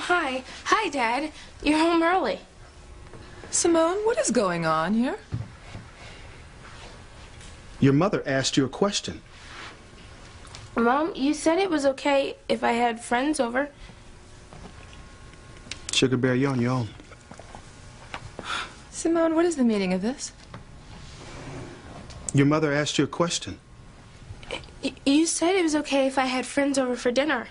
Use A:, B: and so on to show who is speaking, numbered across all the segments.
A: Hi. Hi, Dad. You're home early.
B: Simone, what is going on here?
C: Your mother asked you a question.
A: Mom, you said it was okay if I had friends over.
C: Sugar Bear, you're on your own.
B: Simone, what is the meaning of this?
C: Your mother asked you a question.
A: You said it was okay if I had friends over for dinner.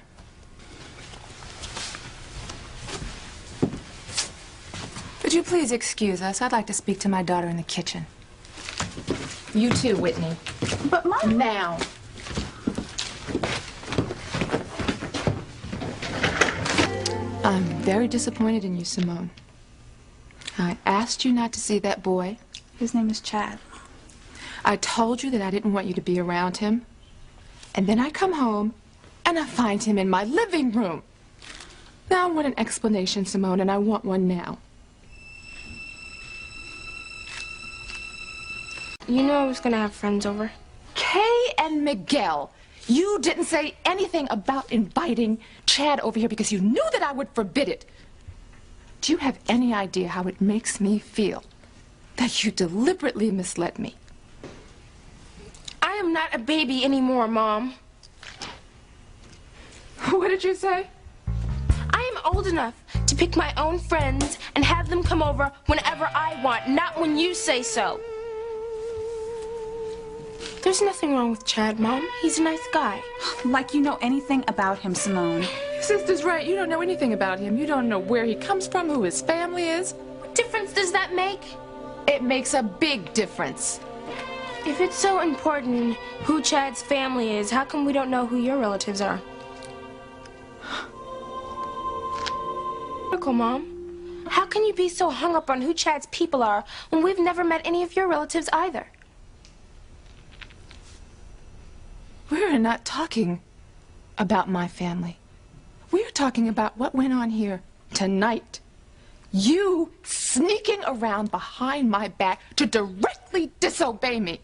B: Would you please excuse us? I'd like to speak to my daughter in the kitchen. You too, Whitney.
A: But, Mom...
B: Now. I'm very disappointed in you, Simone. I asked you not to see that boy.
D: His name is Chad.
B: I told you that I didn't want you to be around him. And then I come home, and I find him in my living room. Now I want an explanation, Simone, and I want one now.
A: You knew I was gonna have friends over.
B: Kay and Miguel, you didn't say anything about inviting Chad over here because you knew that I would forbid it. Do you have any idea how it makes me feel that you deliberately misled me?
A: I am not a baby anymore, Mom.
B: What did you say?
A: I am old enough to pick my own friends and have them come over whenever I want, not when you say so. There's nothing wrong with Chad, Mom. He's a nice guy.
D: Like you know anything about him, Simone.
B: Your sister's right. You don't know anything about him. You don't know where he comes from, who his family is.
A: What difference does that make?
B: It makes a big difference.
A: If it's so important who Chad's family is, how come we don't know who your relatives are? Mom, how can you be so hung up on who Chad's people are when we've never met any of your relatives either?
B: We're not talking about my family. We're talking about what went on here tonight. You sneaking around behind my back to directly disobey me.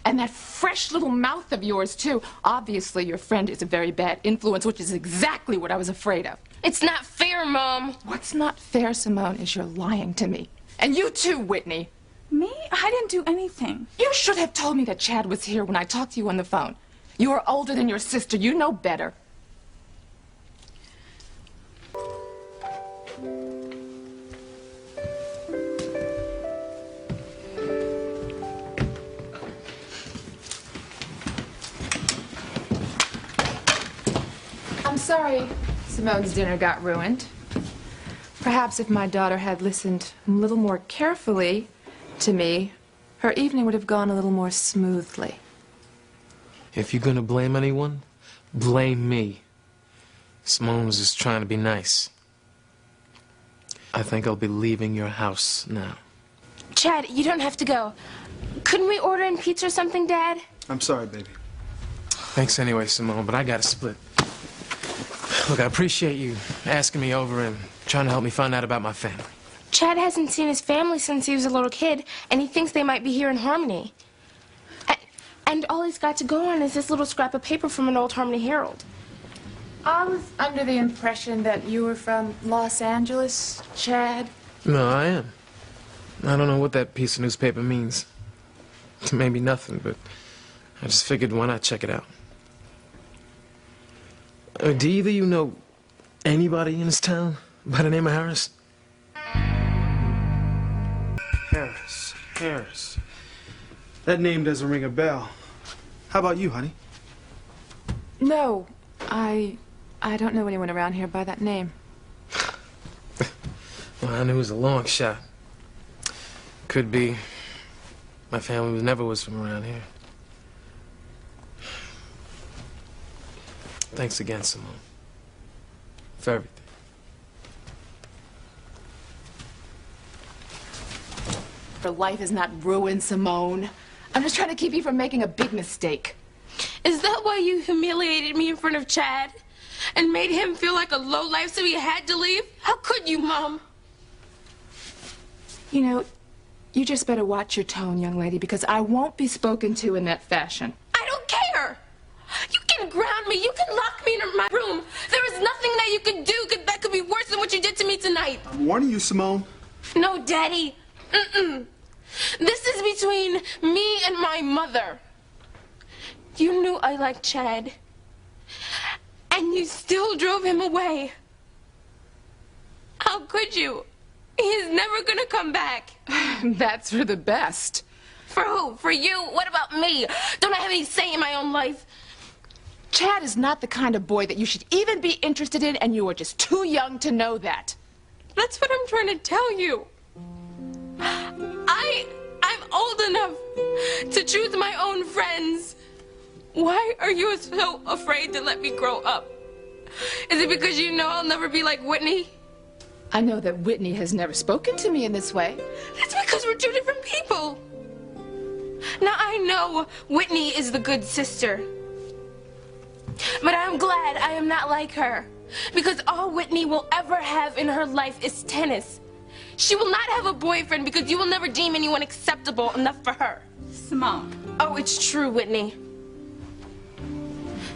B: And that fresh little mouth of yours, too. Obviously, your friend is a very bad influence, which is exactly what I was afraid of.
A: It's not fair, Mom.
B: What's not fair, Simone, is you're lying to me. And you too, Whitney.
D: Me? I didn't do anything.
B: You should have told me that Chad was here when I talked to you on the phone. You are older than your sister. You know better. I'm sorry Simone's dinner got ruined. Perhaps if my daughter had listened a little more carefully to me, her evening would have gone a little more smoothly.
E: If you're gonna blame anyone, blame me. Simone was just trying to be nice. I think I'll be leaving your house now.
A: Chad, you don't have to go. Couldn't we order in pizza or something, Dad?
C: I'm sorry, baby.
E: Thanks anyway, Simone, but I gotta split. Look, I appreciate you asking me over and trying to help me find out about my family.
A: Chad hasn't seen his family since he was a little kid, and he thinks they might be here in Harmony. And all he's got to go on is this little scrap of paper from an old Harmony Herald.
B: I was under the impression that you were from Los Angeles, Chad.
E: No, I am. I don't know what that piece of newspaper means. Maybe nothing, but I just figured why not check it out. Do either of you know anybody in this town by the name of Harris?
C: Harris. That name doesn't ring a bell. How about you, honey?
B: No, I don't know anyone around here by that name.
E: Well, I knew it was a long shot. Could be my family never was from around here. Thanks again, Simone, for everything.
B: Your life is not ruined, Simone. I'm just trying to keep you from making a big mistake.
A: Is that why you humiliated me in front of Chad? And made him feel like a lowlife so he had to leave? How could you, Mom?
B: You know, you just better watch your tone, young lady, because I won't be spoken to in that fashion.
A: I don't care! You can ground me, you can lock me in my room. There is nothing that you can do could
C: warning you, Simone.
A: No, Daddy. Mm-mm. This is between me and my mother. You knew I liked Chad. And you still drove him away. How could you? He's never gonna come back.
B: That's for the best.
A: For who? For you? What about me? Don't I have any say in my own life?
B: Chad is not the kind of boy that you should even be interested in, and you are just too young to know that.
A: That's what I'm trying to tell you. I'm old enough to choose my own friends. Why are you so afraid to let me grow up? Is it because you know I'll never be like Whitney?
B: I know that Whitney has never spoken to me in this way.
A: That's because we're two different people. Now I know Whitney is the good sister. But I'm glad I am not like her. Because all Whitney will ever have in her life is tennis. She will not have a boyfriend because you will never deem anyone acceptable enough for her.
D: Simone.
A: Oh, it's true, Whitney.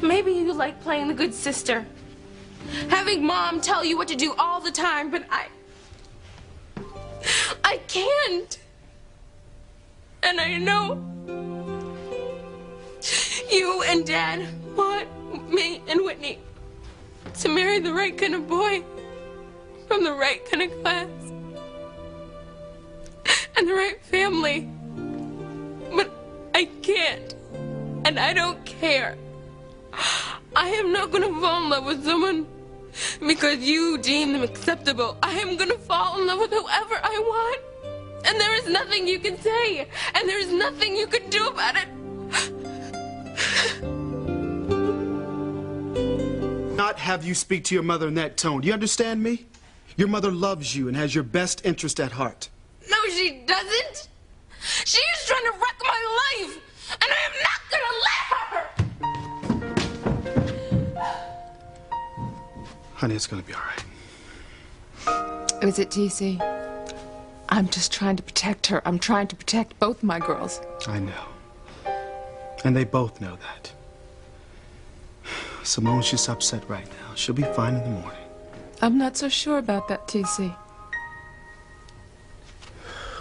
A: Maybe you like playing the good sister. Having Mom tell you what to do all the time, but I can't. And I know you and Dad want me and Whitney to marry the right kind of boy from the right kind of class and the right family. But I can't. And I don't care. I am not going to fall in love with someone because you deem them acceptable. I am going to fall in love with whoever I want. And there is nothing you can say. And there is nothing you can do about it.
C: Not have you speak to your mother in that tone. Do you understand me? Your mother loves you and has your best interest at heart.
A: No, she doesn't. She is trying to wreck my life. And I am not going to let her.
C: Honey, it's gonna be all right.
B: Is it, TC? I'm just trying to protect her. I'm trying to protect both my girls.
C: I know. And they both know that. Simone's just upset right now. She'll be fine in the morning.
B: I'm not so sure about that, TC.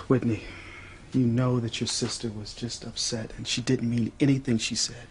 C: Whitney, you know that your sister was just upset and she didn't mean anything she said.